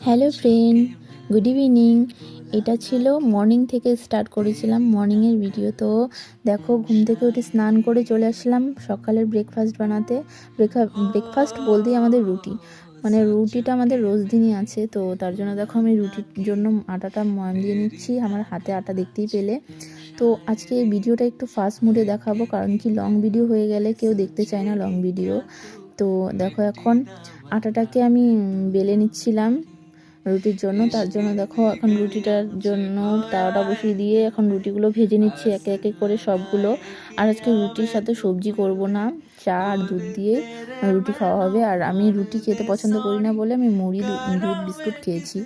Hello friend, good evening. এটা ছিল morning থেকে স্টার্ট করেছিলাম মর্নিংয়ের ভিডিও। তো দেখো, ঘুম থেকে উঠে স্নান করে চলে আসলাম সকালের ব্রেকফাস্ট বানাতে। ব্রেকফাস্ট বলতেই আমাদের রুটি, মানে রুটিটা আমাদের রোজ দিনই আছে। তো তার জন্য দেখো আমি রুটির জন্য আটাটা ময়াম দিয়ে নিচ্ছি, আমার হাতে আটা দেখতেই পেলে। তো আজকে এই ভিডিওটা একটু ফাস্ট মুডে দেখাবো, কারণ কি লং ভিডিও হয়ে গেলে কেউ দেখতে চায় না লং ভিডিও। তো দেখো এখন আটাটাকে আমি বেলে নিচ্ছিলাম রুটির জন্য। তার জন্য দেখো এখন রুটিটার জন্য তাওয়াটা বসিয়ে দিয়ে এখন রুটিগুলো ভেজে নিচ্ছি একে একে করে সবগুলো। আর আজকে রুটির সাথে সবজি করব না, চা আর দুধ দিয়ে রুটি খাওয়া হবে। আর আমি রুটি খেতে পছন্দ করি না বলে আমি মুড়ি দুধ বিস্কুট খেয়েছি।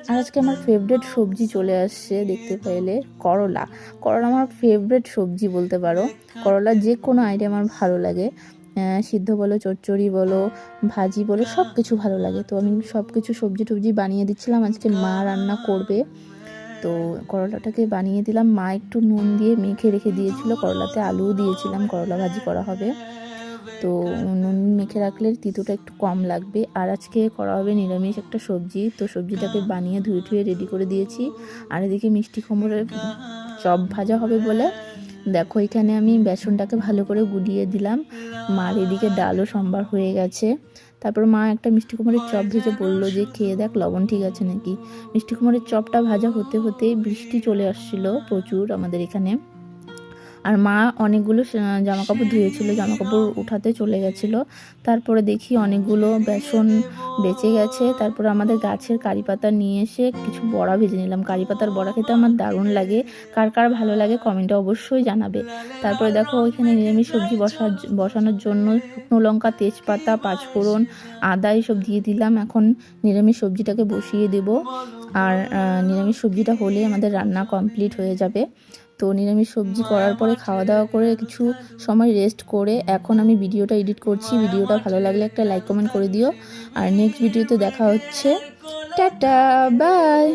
আর আজকে আমার ফেভারিট সবজি চলে আসছে, দেখতে পেলে করলা। করলা আমার ফেভারিট সবজি বলতে পারো। করলা যে কোনো আইটেম আমার ভালো লাগে, সিদ্ধ বলো, চচ্চড়ি বলো, ভাজি বলো, সব কিছু ভালো লাগে। তো আমি সব কিছু সবজি টবজি বানিয়ে দিচ্ছিলাম, আজকে মা রান্না করবে। তো করলাটাকে বানিয়ে দিলাম, মা একটু নুন দিয়ে মেখে রেখে দিয়েছিল, করলাতে আলুও দিয়েছিলাম, করলা ভাজি করা হবে। তো নুন মেখে রাখলে তিতোটা একটু কম লাগবে। আর আজকে করা হবে নিরামিষ একটা সবজি। তো সবজিটাকে বানিয়ে ধুয়ে রেডি করে দিয়েছি। আর এদিকে মিষ্টি কুমড়োর চপ ভাজা হবে বলে দেখো এখানে আমি বেসনটাকে ভালো করে গুলিয়ে দিলাম। মার এদিকে ডালও সম্বার হয়ে গেছে। তারপর মা একটা মিষ্টি কুমড়ের চপ ভেজে বললো যে খেয়ে দেখ লবণ ঠিক আছে নাকি। মিষ্টি কুমড়ের চপটা ভাজা হতে হতেই বৃষ্টি চলে আসছিল প্রচুর আমাদের এখানে। আর মা অনেকগুলো জামা কাপড় ধুয়েছিল, জামা কাপড় উঠাতে চলে গেছিলো। তারপরে দেখি অনেকগুলো বেসন বেঁচে গেছে। তারপরে আমাদের গাছের কারি পাতা নিয়ে এসে কিছু বড়া ভেজে নিলাম। কারি পাতার বড়া খেতে আমার দারুণ লাগে, কার কার ভালো লাগে কমেন্টে অবশ্যই জানাবে। তারপরে দেখো ওইখানে নিরামিষ সবজি বসানোর জন্য শুকনো লঙ্কা, তেজপাতা, পাঁচফোড়ন, আদা এসব দিয়ে দিলাম। এখন নিরামিষ সবজিটাকে বসিয়ে দেব। আর নিরামিষ সবজিটা হলে আমাদের রান্না কমপ্লিট হয়ে যাবে। তো নিরামিষ সবজি করার পরে খাওয়া দাওয়া করে কিছু সময় রেস্ট করে এখন আমি ভিডিওটা এডিট করছি। ভিডিওটা ভালো লাগলে একটা লাইক কমেন্ট করে দিও। আর নেক্সট ভিডিওতে দেখা হচ্ছে। Tata, by.